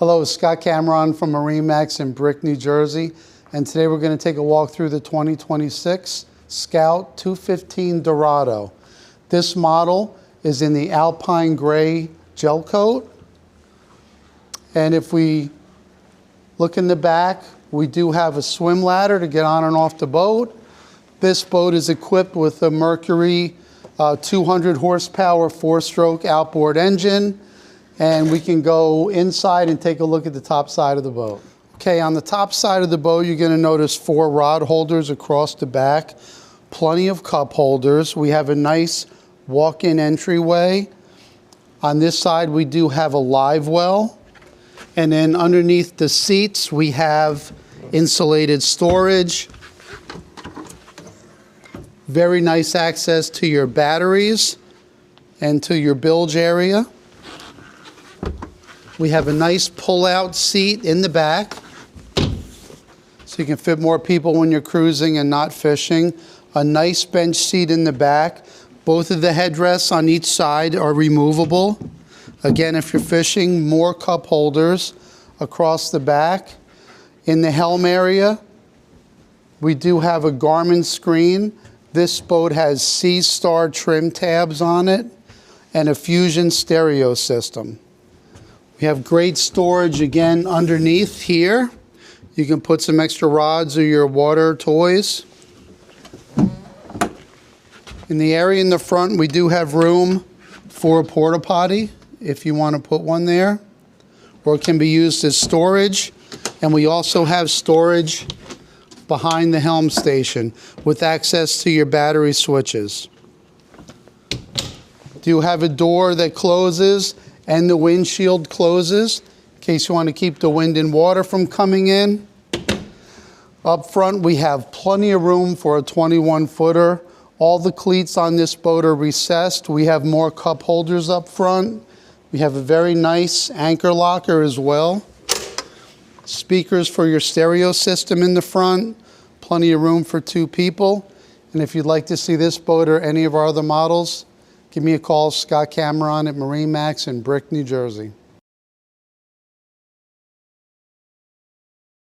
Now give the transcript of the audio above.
Hello, Scott Cameron from MarineMax in Brick, New Jersey. And today we're going to take a walk through the 2026 Scout 215 Dorado. This model is in the Alpine Gray gel coat. And if we look in the back, we do have a swim ladder to get on and off the boat. This boat is equipped with a Mercury 200 horsepower 4-stroke outboard engine. And we can go inside and take a look at the top side of the boat. Okay, on the top side of the boat, you're going to notice 4 rod holders across the back, plenty of cup holders. We have a nice walk-in entryway. On this side, we do have a live well. And then underneath the seats, we have insulated storage. Very nice access to your batteries and to your bilge area. We have a nice pull-out seat in the back, so you can fit more people when you're cruising and not fishing. A nice bench seat in the back. Both of the headrests on each side are removable. Again, if you're fishing, more cup holders across the back. In the helm area, we do have a Garmin screen. This boat has C-Star trim tabs on it and a Fusion stereo system. We have great storage again underneath here. You can put some extra rods or your water toys. In the area in the front, we do have room for a porta potty if you want to put one there, or it can be used as storage. And we also have storage behind the helm station with access to your battery switches. Do have a door that closes and the windshield closes in case you want to keep the wind and water from coming in. Up front, we have plenty of room for a 21-footer. All the cleats on this boat are recessed. We have more cup holders up front. We have a very nice anchor locker as well. Speakers for your stereo system in the front. Plenty of room for 2 people. And if you'd like to see this boat or any of our other models, give me a call, Scott Cameron at MarineMax in Brick, New Jersey.